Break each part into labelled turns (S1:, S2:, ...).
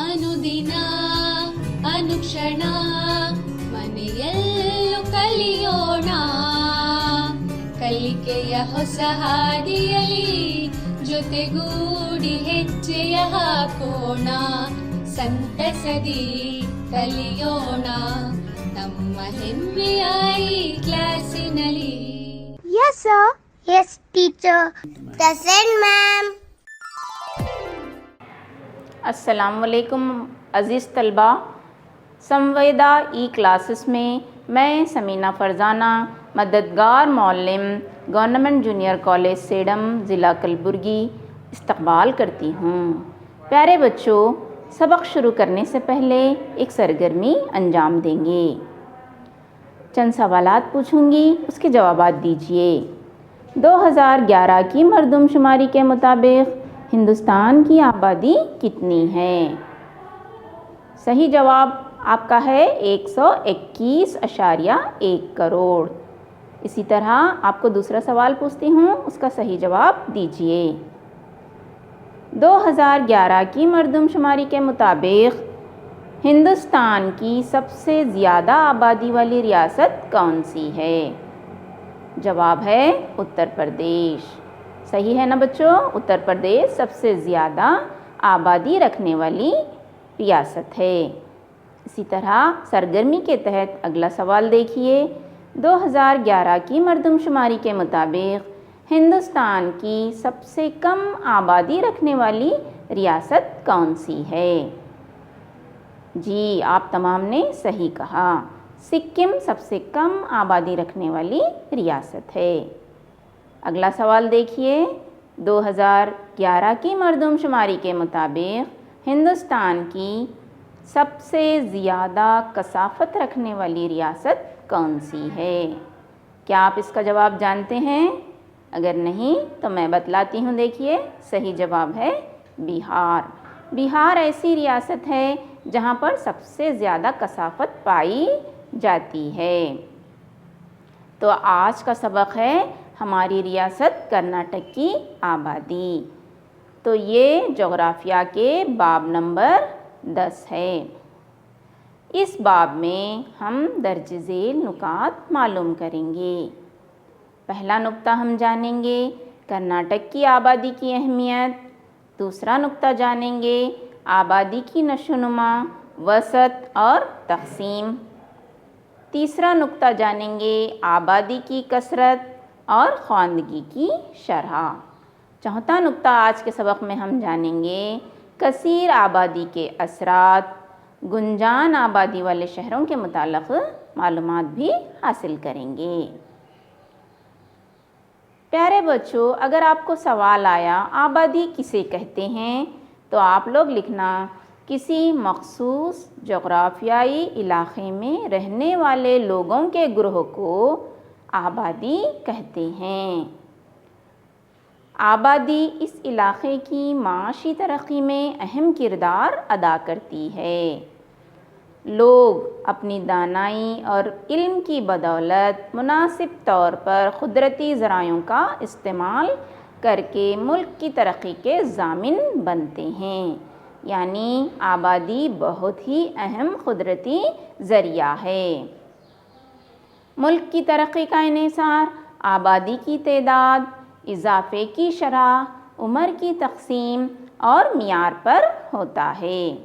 S1: ಅನುದಿನ ಅನುಕ್ಷಣ ಮನೆಯಲ್ಲೂ ಕಲಿಯೋಣ, ಕಲಿಕೆಯ ಹೊಸ ಹಾದಿಯಲಿ ಜೊತೆಗೂಡಿ ಹೆಜ್ಜೆಯ ಹಾಕೋಣ, ಸಂತಸದಿ ಕಲಿಯೋಣ ನಮ್ಮ ಹೆಮ್ಮೆಯ ಈ ಕ್ಲಾಸಿನಲ್ಲಿ.
S2: Yes, sir. Yes, teacher. Present, ma'am.
S3: अस्सलामुअलैकुम अज़ीज़ तलबा, संवेदा ई क्लासेस में मैं समीना फ़रज़ाना, मददगार मौल्लिम, गवर्नमेंट जूनियर कॉलेज सेडम, ज़िला कलबुर्गी इस्तक़बाल करती हूँ। प्यारे बच्चों, सबक शुरू करने से पहले एक सरगर्मी अंजाम देंगे। चंद सवालात पूछूंगी, उसके जवाबात दीजिए। 2011 की मरदमशुमारी के मुताबिक हिंदुस्तान की आबादी कितनी है? सही जवाब आपका है 121.1 करोड़। इसी तरह आपको दूसरा सवाल पूछती हूँ, उसका सही जवाब दीजिए। 2011 की मरदमशुमारी के मुताबिक हिंदुस्तान की सबसे ज़्यादा आबादी वाली रियासत कौन सी है? जवाब है उत्तर प्रदेश। सही है ना बच्चों? उत्तर प्रदेश सबसे ज़्यादा आबादी रखने वाली रियासत है। इसी तरह सरगर्मी के तहत अगला सवाल देखिए। 2011 की मरदमशुमारी के मुताबिक हिंदुस्तान की सबसे कम आबादी रखने वाली रियासत कौन सी है? जी, आप तमाम ने सही कहा, सिक्किम सबसे कम आबादी रखने वाली रियासत है। अगला सवाल देखिए। 2011 की मरदमशुमारी के मुताबिक हिंदुस्तान की सबसे ज़्यादा कसाफत रखने वाली रियासत कौन सी है? क्या आप इसका जवाब जानते हैं? अगर नहीं तो मैं बतलाती हूँ। देखिए, सही जवाब है बिहार। बिहार ऐसी रियासत है जहाँ पर सबसे ज़्यादा कसाफत पाई जाती है। तो आज का सबक है हमारी रियासत कर्नाटक की आबादी। तो ये जोग्राफिया के बाब नंबर 10 है। इस बाब में हम दर्ज झेल नुकात मालूम करेंगे। पहला नुक्ता हम जानेंगे कर्नाटक की आबादी की अहमियत। दूसरा नुक्ता जानेंगे आबादी की नशोनुमा, वसत और तक़सीम। तीसरा नुक्ता जानेंगे आबादी की कसरत और ख्वानदगी की शरह। चौथा नुक्ता आज के सबक में हम जानेंगे कसीर आबादी के असरात। गुंजान आबादी वाले शहरों के मुताल्लिक़ मालूमात भी हासिल करेंगे। प्यारे बच्चों, अगर आपको सवाल आया आबादी किसे कहते हैं, तो आप लोग लिखना किसी मख़सूस जोग्राफियाई इलाक़े में रहने वाले लोगों के ग्रोह को आबादी कहते हैं। आबादी इस इलाक़े की माशी तरक्की में अहम किरदार अदा करती है। लोग अपनी दानाई और इल्म की बदौलत मुनासिब तौर पर कुदरती ज़रायों का इस्तेमाल करके मुल्क की तरक्की के ज़ामिन बनते हैं। यानी आबादी बहुत ही अहम कुदरती ज़रिया है। मुल्क की तरक्की का इन्हिसार आबादी की तादाद, इजाफ़े की शरह, उम्र की तक़सीम और मियार पर होता है।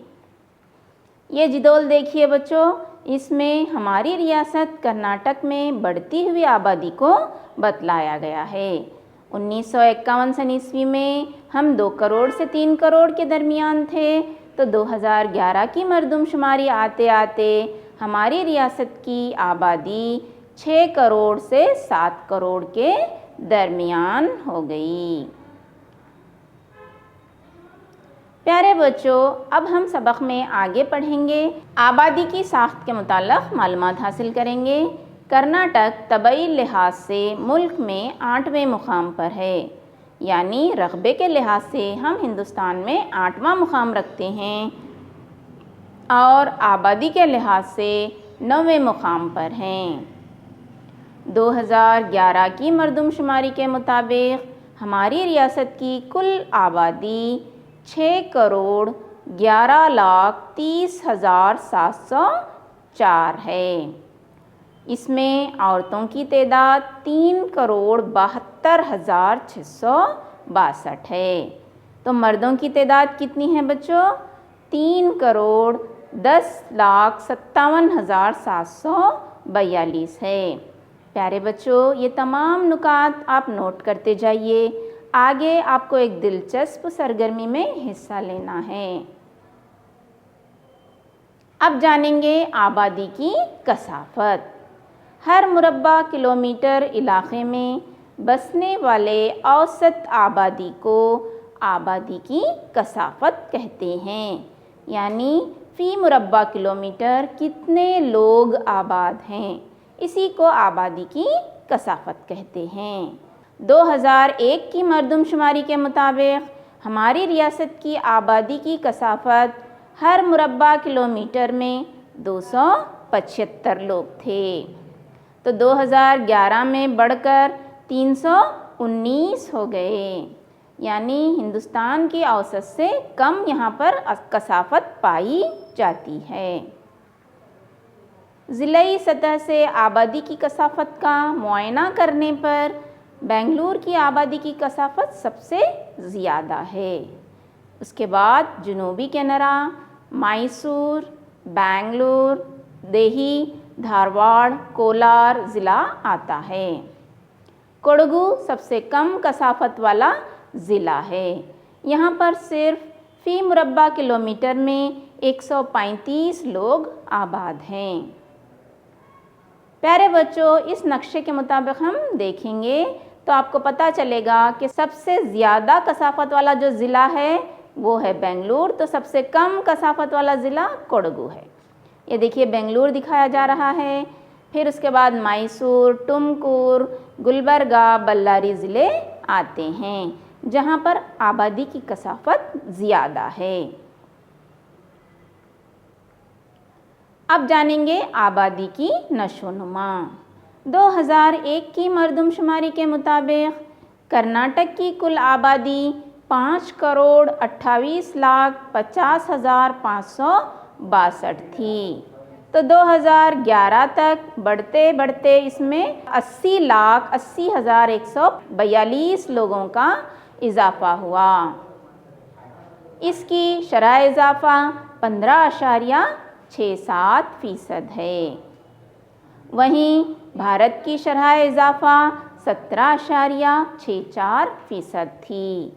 S3: ये जिदोल देखिए बच्चों, इसमें हमारी रियासत कर्नाटक में बढ़ती हुई आबादी को बतलाया गया है। 1951 ईस्वी में हम 2 करोड़ से 3 करोड़ के दरमियान थे, तो 2011 की मरदमशुमारी आते आते हमारी रियासत की आबादी 6 करोड़ से 7 करोड़ के दरमियान हो गई। प्यारे बच्चों, अब हम सबक में आगे पढ़ेंगे। आबादी की साख्त के मुताल्लिक़ मालूमात हासिल करेंगे। कर्नाटक तबई लिहाज से मुल्क में 8वें मुकाम पर है। यानी रकबे के लिहाज से हम हिंदुस्तान में 8वां मुकाम रखते हैं और आबादी के लिहाज से 9वें मुकाम पर हैं। 2011 की मरदमशुमारी के मुताबिक हमारी रियासत की कुल आबादी 6 करोड़ 11,30,704 है। इसमें औरतों की तादाद 3,72,662 है। तो मर्दों की तादाद कितनी है बच्चों? 3,10,57,742 है। प्यारे बच्चों, ये तमाम नुकात आप नोट करते जाइए। आगे आपको एक दिलचस्प सरगर्मी में हिस्सा लेना है। अब जानेंगे आबादी की कसाफत। हर मुरब्बा किलोमीटर इलाके में बसने वाले औसत आबादी को आबादी की कसाफत कहते हैं। यानी फ़ी मुरब्बा किलोमीटर कितने लोग आबाद हैं, इसी को आबादी की कसाफत कहते हैं। 2001 की मरदमशुमारी के मुताबिक हमारी रियासत की आबादी की कसाफत हर मुरब्बा किलोमीटर में 275 लोग थे। तो 2011 में बढ़कर 319 हो गए। यानी हिंदुस्तान की औसत से कम यहाँ पर कसाफत पाई जाती है। ज़िलाई सतह से आबादी की कसाफत का मुआयना करने पर बेंगलुरु की आबादी की कसाफत सबसे ज़्यादा है। उसके बाद जनूबी कैनरा, मैसूर, बेंगलुरु, देही, धारवाड़, कोलार ज़िला आता है। कोडगु सबसे कम कसाफत वाला ज़िला है। यहाँ पर सिर्फ फ़ी मुरब्बा किलोमीटर में 135 लोग आबाद हैं। प्यारे बच्चों, इस नक्शे के मुताबिक हम देखेंगे तो आपको पता चलेगा कि सबसे ज़्यादा कसाफत वाला जो ज़िला है वो है बेंगलुरु, तो सबसे कम कसाफत वाला ज़िला कोडगु है। ये देखिए बेंगलुरु दिखाया जा रहा है। फिर उसके बाद मैसूर, टुमकुर, गुलबर्गा, बल्लारी ज़िले आते हैं जहाँ पर आबादी की कसाफत ज़्यादा है। अब जानेंगे आबादी की नशोनुमा। 2001 की मरदमशुमारी के मुताबिक कर्नाटक की कुल आबादी 5,28,50,562 थी। तो 2011 तक बढ़ते बढ़ते इसमें 80,80,142 लोगों का इजाफ़ा हुआ। इसकी शरह इजाफ़ा 15.67% है। वहीं भारत की शरह इजाफ़ा 17.64% थी।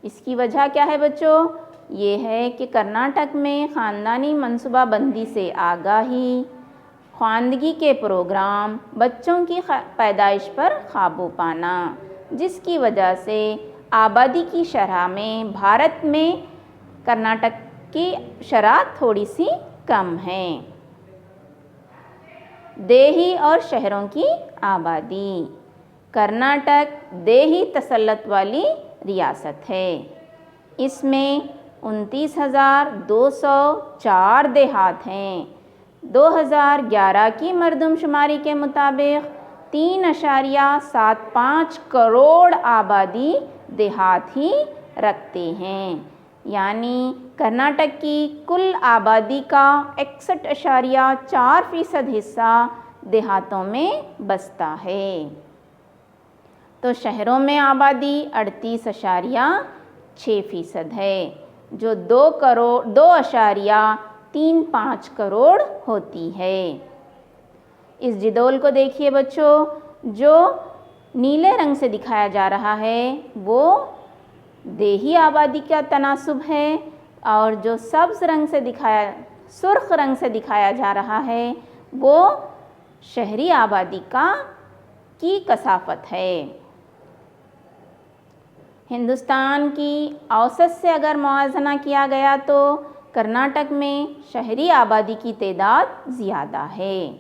S3: इसकी वजह क्या है बच्चों? ये है कि कर्नाटक में ख़ानदानी मनसूबाबंदी से आगाही, ख्वानदगी के प्रोग्राम, बच्चों की पैदाइश पर काबू पाना, जिसकी वजह से आबादी की शरह में भारत में कर्नाटक की शरह थोड़ी सी कम है। देही और शहरों की आबादी। कर्नाटक देही तसल्लुत वाली रियासत है। इसमें 29,204 देहात हैं। 2011 की मरदमशुमारी के मुताबिक 3.75 करोड़ आबादी देहात ही रखते हैं। यानी कर्नाटक की कुल आबादी का 61.4% हिस्सा देहातों में बसता है। तो शहरों में आबादी 38.6% है, जो 2.35 करोड़ होती है। इस जिदोल को देखिए बच्चों, जो नीले रंग से दिखाया जा रहा है वो देही आबादी का तनासुब है, और जो सुर्ख रंग से दिखाया जा रहा है वो शहरी आबादी की कसाफत है। हिंदुस्तान की औसत से अगर मुआवजा किया गया तो कर्नाटक में शहरी आबादी की तादाद ज़्यादा है।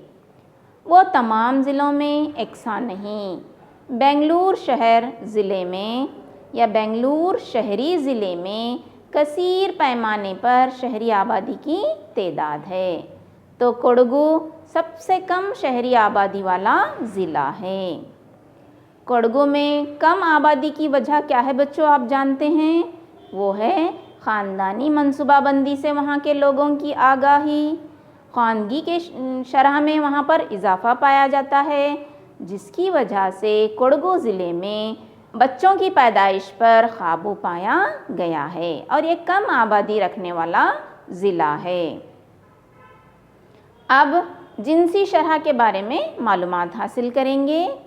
S3: वो तमाम ज़िलों में एकसा नहीं। बेंगलुरु शहर ज़िले में या बेंगलुरु शहरी ज़िले में कसीर पैमाने पर शहरी आबादी की तादाद है। तो कोडगु सबसे कम शहरी आबादी वाला ज़िला है। कोडगु में कम आबादी की वजह क्या है बच्चों, आप जानते हैं? वो है ख़ानदानी मनसूबाबंदी से वहाँ के लोगों की आगाही, ख्वानगी के शरह में वहाँ पर इजाफ़ा पाया जाता है, जिसकी वजह से कोडगू ज़िले में बच्चों की पैदाइश पर काबू पाया गया है और ये कम आबादी रखने वाला ज़िला है। अब जिनसी शरह के बारे में मालूमात हासिल करेंगे।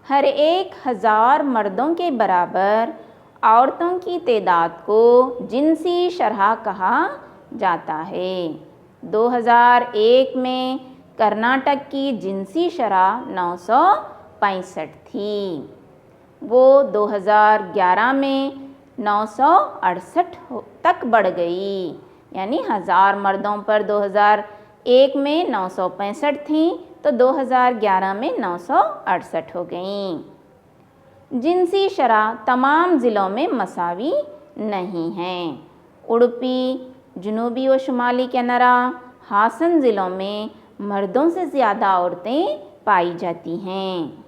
S3: हर 1000 मर्दों के बराबर औरतों की तादाद को जिनसी शरह कहा जाता है। 2001 में कर्नाटक की जिनसी शरह 965 थी, वो 2011 में 968 तक बढ़ गई, यानी 1000 मर्दों पर 2001 में 965 थी तो 2011 में 968 हो गई। जिनसी शरह तमाम ज़िलों में मसावी नहीं हैं। उडुपी, जनूबी व शुमाली कैनरा, हासन ज़िलों में मर्दों से ज़्यादा औरतें पाई जाती हैं।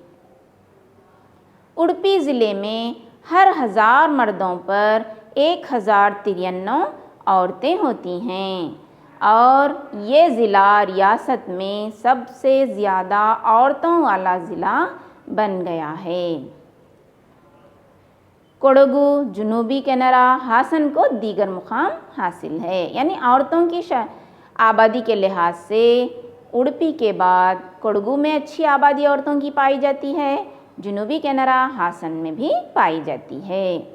S3: उडुपी ज़िले में हर 1000 मर्दों पर 1093 औरतें होती हैं और ये ज़िला रियासत में सबसे ज़्यादा औरतों वाला ज़िला बन गया है। कोडगू, जनूबी कैनरा, हासन को दीगर मुकाम हासिल है, यानी औरतों की आबादी के लिहाज से उडुपी के बाद कोडगू में अच्छी आबादी औरतों की पाई जाती है, जनूबी कैनरा, हासन में भी पाई जाती है।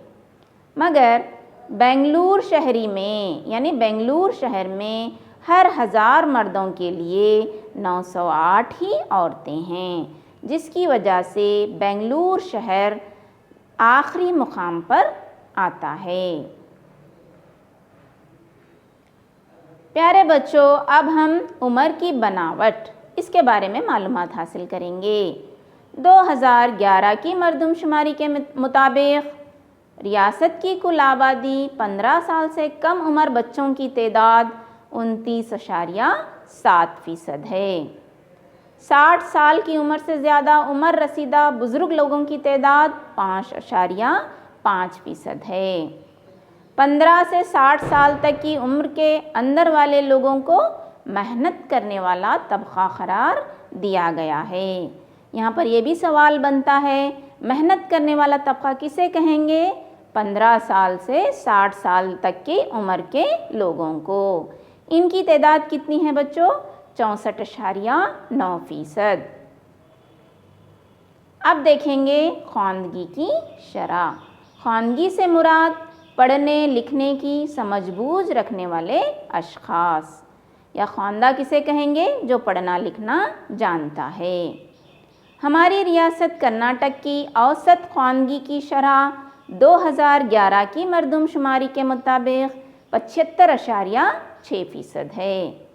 S3: मगर बेंगलुरु शहरी में, यानी बेंगलुरु शहर में हर 1000 मर्दों के लिए 908 ही औरतें हैं, जिसकी वजह से बेंगलुरु शहर आखिरी मुकाम पर आता है। प्यारे बच्चों, अब हम उम्र की बनावट इसके बारे में मालूमात हासिल करेंगे। 2011 की मरदमशुमारी के मुताबिक रियासत की कुल आबादी 15 साल से कम उम्र बच्चों की तादाद 29.7% है। 60 साल की उम्र से ज़्यादा उम्र रसीदा बुज़ुर्ग लोगों की तादाद 5.5% है। 15 से 60 साल तक की उम्र के अंदर वाले लोगों को मेहनत करने वाला तबका करार दिया गया है। यहाँ पर यह भी सवाल बनता है, मेहनत करने वाला तबका किसे कहेंगे? 15 साल से 60 साल तक की उम्र के लोगों को। इनकी तादाद कितनी है बच्चों? 64.9%। अब देखेंगे ख्वानगी की शरह। ख्वानगी से मुराद पढ़ने लिखने की समझबूझ रखने वाले अशखास, या ख्वानदा किसे कहेंगे? जो पढ़ना लिखना जानता है। हमारी रियासत कर्नाटक की औसत ख्वानगी की शरह 2011 की मरदमशुमारी के मुताबिक 75.6% है।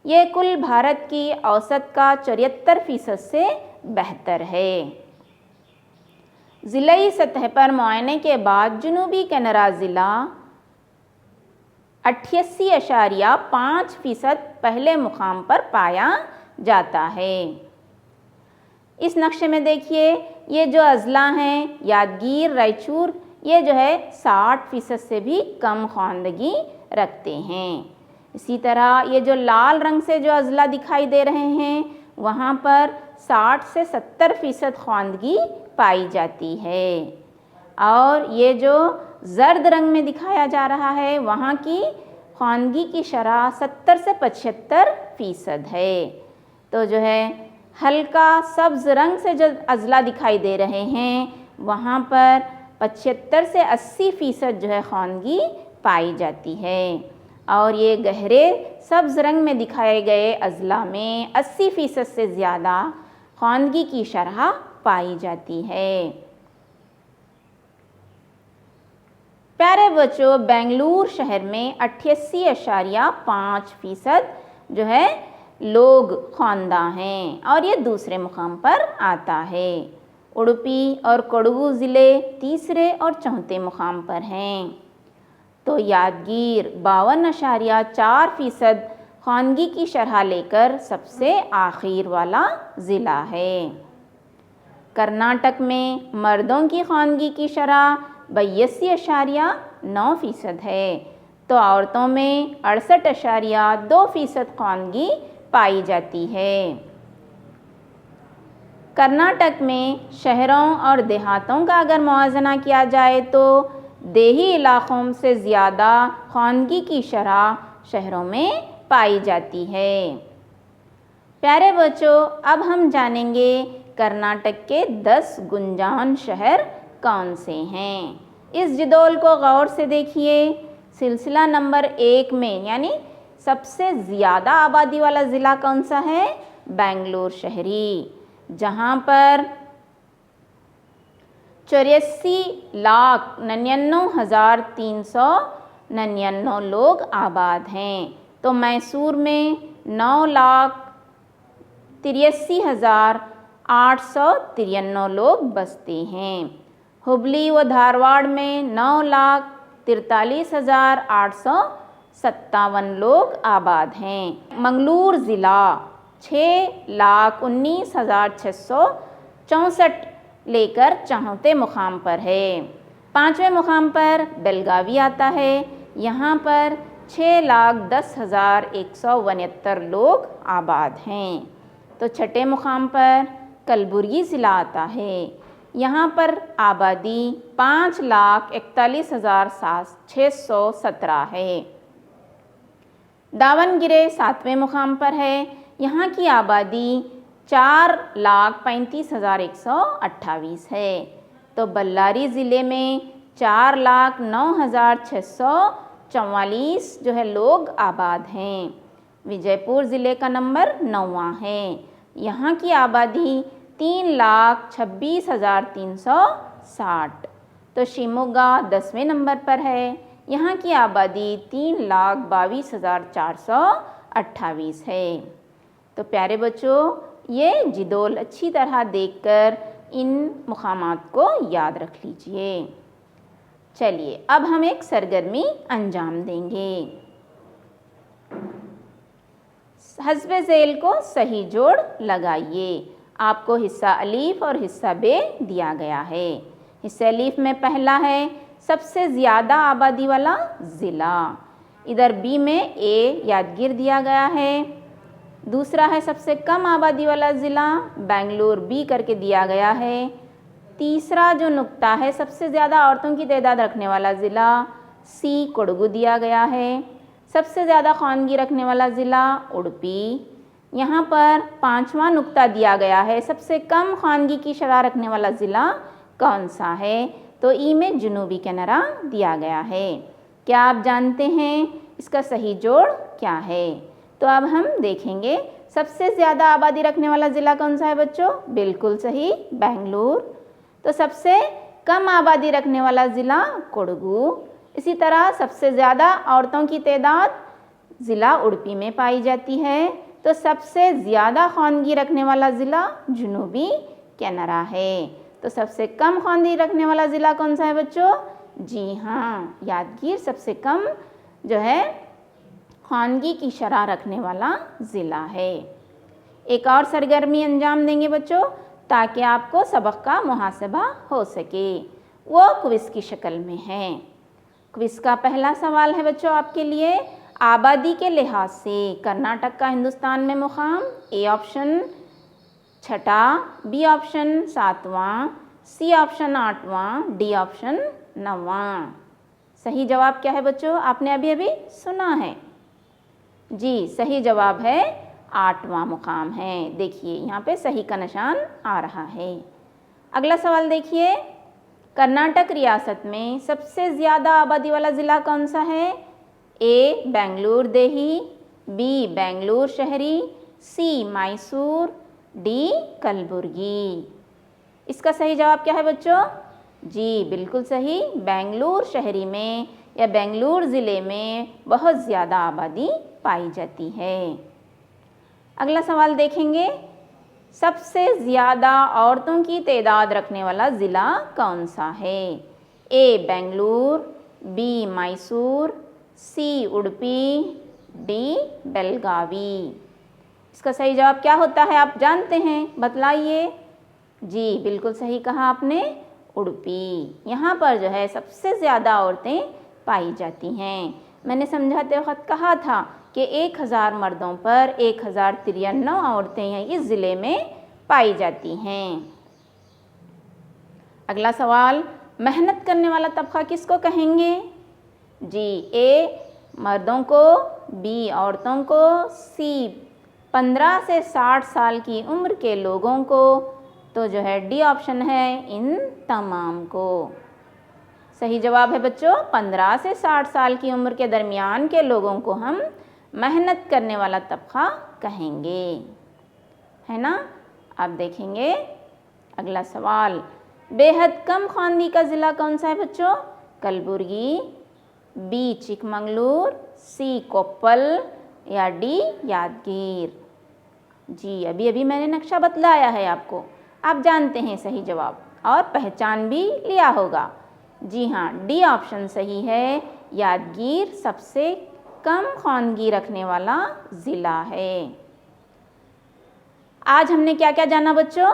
S3: ये कुल भारत की औसत का 74% से बेहतर है। ज़िलाई सतह पर मुआयने के बाद जनूबी कैनरा ज़िला 88.5% पहले मुकाम पर पाया जाता है। इस नक्शे में देखिए, ये जो अज़ला हैं यादगीर, रायचूर, ये जो है 60% से भी कम ख्वानदगी रखते हैं। इसी तरह ये जो लाल रंग से जो अज़ला दिखाई दे रहे हैं, वहाँ पर 60 से 70% ख्वानदगी पाई जाती है। और ये जो ज़र्द रंग में दिखाया जा रहा है, वहाँ की ख्वानगी की शरह 70 से 75% है। तो जो है हल्का सब्ज़ रंग से जो अज़ला दिखाई दे रहे हैं, वहाँ पर 75 से 80% जो है ख्वानगी पाई जाती है। और ये गहरे सब्ज़ रंग में दिखाए गए अज़ला में 80% से ज़्यादा ख्वानगी की शरह पाई जाती है। प्यारे बच्चों, बेंगलुरु शहर में 88.5% जो है लोग ख्वानदा हैं और ये दूसरे मुकाम पर आता है। उडुपी और कोडगू ज़िले तीसरे और चौथे मुकाम पर हैं। तो यादगीर 52.4% ख्वानगी की शरह लेकर सबसे आखिर वाला ज़िला है। कर्नाटक में मर्दों की ख्वानगी की शरह 82.9% है, तो औरतों में 68.2% ख्वानगी पाई जाती है। कर्नाटक में शहरों और देहातों का अगर मुआवजा किया जाए तो देही इलाकों से ज़्यादा ख्वानगी की शरह शहरों में पाई जाती है। प्यारे बच्चों, अब हम जानेंगे कर्नाटक के 10 गुंजान शहर कौन से हैं। इस जिदोल को गौर से देखिए। सिलसिला नंबर 1 में यानी सबसे ज़्यादा आबादी वाला ज़िला कौन सा है? बेंगलुरु शहरी, जहाँ पर 84,99,399 लोग आबाद हैं। तो मैसूर में 9,83,893 लोग बसते हैं। हुबली व धारवाड़ में 9,43,857 लोग आबाद हैं। मंगलूर ज़िला 6,19,664 लेकर 4वें मुकाम पर है। 5वें मुकाम पर बेलगावी आता है। यहाँ पर 6,10,169 लोग आबाद हैं। तो 6ठे मुकाम पर कलबुर्गी ज़िला आता है। यहाँ पर आबादी 5,41,617 है। दावनगिरे 7वें मुकाम पर है। यहाँ की आबादी 4,35,128 है। तो बल्लारी ज़िले में 4,09,644 जो है लोग आबाद हैं। विजयपुर ज़िले का नंबर 9वां है। यहाँ की आबादी 3,26,360। तो शिमोगा 10वें नंबर पर है। यहाँ की आबादी 3,22,428 है। तो प्यारे बच्चों, ये जिदोल अच्छी तरह देखकर इन मुकामात को याद रख लीजिए। चलिए अब हम एक सरगर्मी अंजाम देंगे। हस्बे ज़ेल को सही जोड़ लगाइए। आपको हिस्सा अलीफ और हिस्सा बे दिया गया है। हिस्सा अलीफ में पहला है सबसे ज़्यादा आबादी वाला ज़िला। इधर बी में ए यादगीर दिया गया है। दूसरा है सबसे कम आबादी वाला ज़िला, बेंगलुरु बी करके दिया गया है। तीसरा जो नुक्ता है सबसे ज़्यादा औरतों की तादाद रखने वाला ज़िला, सी कोडगु दिया गया है। सबसे ज़्यादा ख्वानगी रखने वाला ज़िला उडुपी। यहाँ पर 5वां नुक्ता दिया गया है सबसे कम ख्वानगी की शरह रखने वाला ज़िला कौन सा है? तो ई में जनूबी कनारा दिया गया है। क्या आप जानते हैं इसका सही जोड़ क्या है? तो अब हम देखेंगे सबसे ज़्यादा आबादी रखने वाला ज़िला कौन सा है बच्चों? बिल्कुल सही, बेंगलुरु। तो सबसे कम आबादी रखने वाला ज़िला कोडगु। इसी तरह सबसे ज़्यादा औरतों की तादाद ज़िला उडुपी में पाई जाती है। तो सबसे ज़्यादा ख्वानगी रखने वाला ज़िला जनूबी कनारा है। तो सबसे कम ख्वानगी रखने वाला ज़िला कौन सा है बच्चों? जी हाँ, यादगीर सबसे कम जो है ख्वानगी की शरह रखने वाला ज़िला है। एक और सरगर्मी अंजाम देंगे बच्चों ताकि आपको सबक का मुहासबा हो सके। वो क्विज़ की शक्ल में है। क्विज़ का पहला सवाल है बच्चों आपके लिए, आबादी के लिहाज से कर्नाटक का हिंदुस्तान में मुकाम? ए ऑप्शन 6वां, बी ऑप्शन 7वां, सी ऑप्शन 8वां, डी ऑप्शन 9वां। सही जवाब क्या है बच्चों? आपने अभी अभी सुना है। जी, सही जवाब है 8वां मुकाम है। देखिए यहाँ पे सही का निशान आ रहा है। अगला सवाल देखिए, कर्नाटक रियासत में सबसे ज़्यादा आबादी वाला ज़िला कौन सा है? ए बेंगलुरु देही, बी बेंगलुरु शहरी, सी मैसूर, डी कलबुर्गी। इसका सही जवाब क्या है बच्चों? जी बिल्कुल सही, बेंगलुरु शहरी में या बेंगलुरु ज़िले में बहुत ज़्यादा आबादी पाई जाती है। अगला सवाल देखेंगे, सबसे ज़्यादा औरतों की तादाद रखने वाला ज़िला कौन सा है? ए बेंगलुरु, बी मैसूर, सी उडुपी, डी बेलगावी। इसका सही जवाब क्या होता है आप जानते हैं? बतलाइए। जी बिल्कुल सही कहा आपने, उडुपी। यहाँ पर जो है सबसे ज़्यादा औरतें पाई जाती हैं। मैंने समझाते वक्त कहा था कि 1000 मर्दों पर 1093 औरतें इस ज़िले में पाई जाती हैं। अगला सवाल, मेहनत करने वाला तबका किसको कहेंगे? जी, ए मर्दों को, बी औरतों को, सी 15 से 60 साल की उम्र के लोगों को, तो जो है डी ऑप्शन है इन तमाम को। सही जवाब है बच्चों, 15 से 60 साल की उम्र के दरमियान के लोगों को हम मेहनत करने वाला तबका कहेंगे, है ना। अब देखेंगे अगला सवाल, बेहद कम ख्वानगी का ज़िला कौन सा है बच्चों? कलबुर्गी, बी चिकमंगलूर, सी कोप्पल या डी यादगीर। जी, अभी अभी मैंने नक्शा बतलाया है आपको, आप जानते हैं सही जवाब और पहचान भी लिया होगा। जी हाँ, डी ऑप्शन सही है, यादगीर सबसे कम ख्वानगी रखने वाला ज़िला है। आज हमने क्या क्या जाना बच्चों?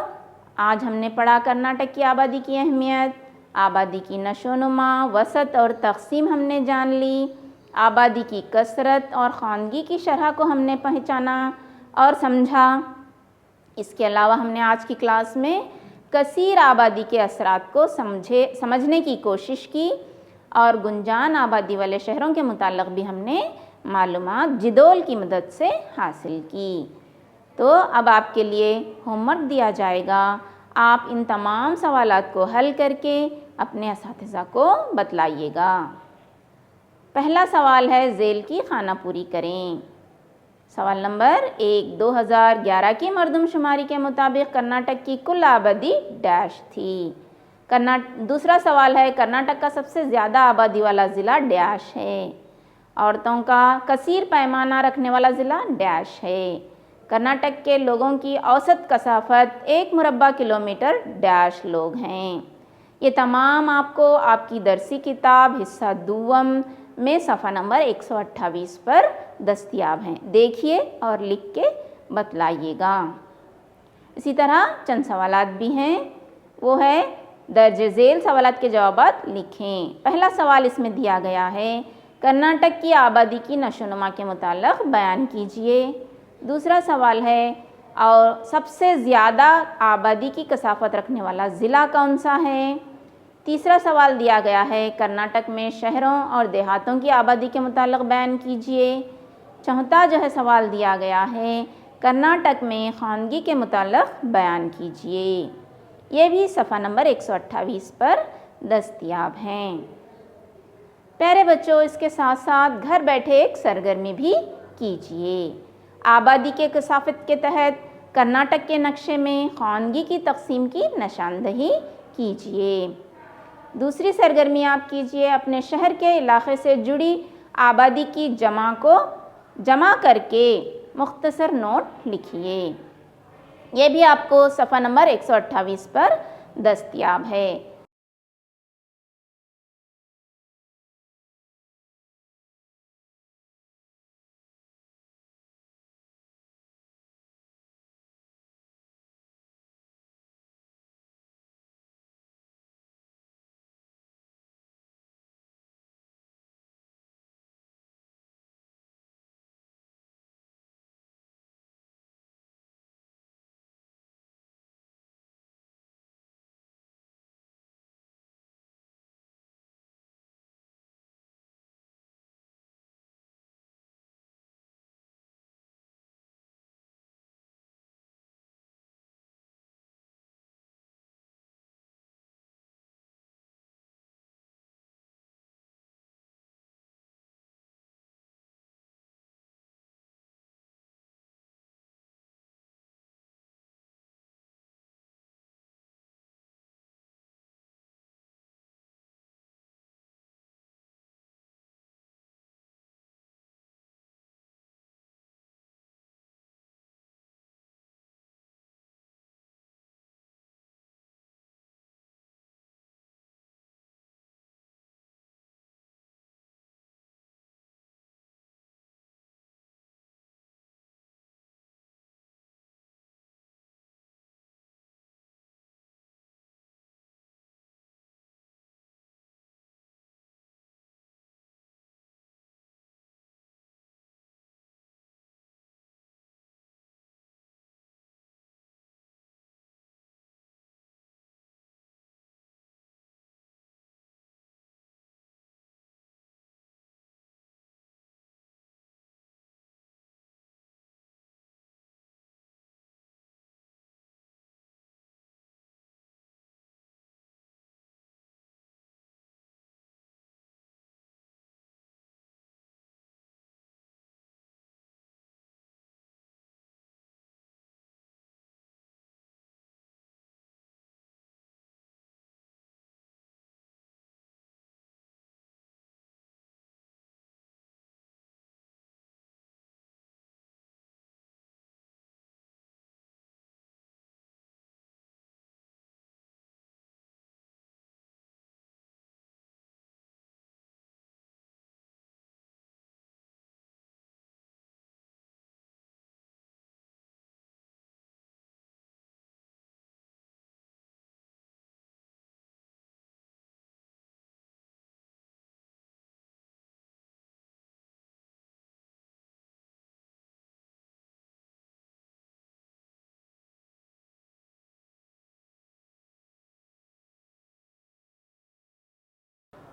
S3: आज हमने पढ़ा कर्नाटक की आबादी की अहमियत, आबादी की नशोनुमा, वसत और तकसीम हमने जान ली, आबादी की कसरत और ख्वानगी की शरह को हमने पहचाना और समझा। इसके अलावा हमने आज की क्लास में कसीर आबादी के असरात को समझने की कोशिश की और गुंजान आबादी वाले शहरों के मुताल्लिक़ भी हमने मालूमात जिदोल की मदद से हासिल की। तो अब आपके लिए होमवर्क दिया जाएगा, आप इन तमाम सवालात को हल करके अपने असातिज़ा को बतलाइएगा। पहला सवाल है, ज़ेल की खानापुरी करें। सवाल नंबर 1, 2011 की मरदमशुमारी के मुताबिक कर्नाटक की कुल आबादी डैश थी। दूसरा सवाल है, कर्नाटक का सबसे ज़्यादा आबादी वाला ज़िला डैश है। औरतों का कसीर पैमाना रखने वाला ज़िला डैश है। कर्नाटक के लोगों की औसत कसाफत 1 मुरब्बा किलोमीटर डैश लोग हैं। ये तमाम आपको आपकी दरसी किताब हिस्सा दूवम में सफ़ा नंबर 128 पर दस्तयाब हैं। देखिए और लिख के बतलाइएगा। इसी तरह चंद सवालात भी हैं, वो है दर्ज झेल सवालात के जवाबात लिखें। पहला सवाल इसमें दिया गया है, कर्नाटक की आबादी की नशोनुमा के मुताल्लिक़ बयान कीजिए। दूसरा सवाल है, और सबसे ज़्यादा आबादी की कसाफत रखने वाला ज़िला कौन सा है। तीसरा सवाल दिया गया है, कर्नाटक में शहरों और देहातों की आबादी के मुताल्लिक़ बयान कीजिए। चौथा जो है सवाल दिया गया है, कर्नाटक में ख्वानगी के मुताल्लिक़ बयान कीजिए। ये भी सफ़ा नंबर 128 पर दस्तयाब हैं। प्यारे बच्चों, इसके साथ साथ घर बैठे एक सरगर्मी भी कीजिए। आबादी के कसाफत के तहत कर्नाटक के नक्शे में ख्वानगी की तकसीम की निशानदही कीजिए। दूसरी सरगर्मी आप कीजिए, अपने शहर के इलाके से जुड़ी आबादी की जमा करके मुख्तसर नोट लिखिए। ये भी आपको सफ़ा नंबर 128 पर दस्तयाब है।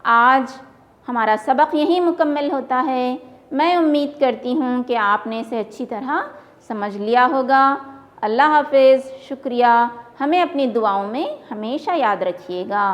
S3: आज हमारा सबक यहीं मुकम्मल होता है। मैं उम्मीद करती हूँ कि आपने इसे अच्छी तरह समझ लिया होगा। अल्लाह हाफ़िज़, शुक्रिया। हमें अपनी दुआओं में हमेशा याद रखिएगा।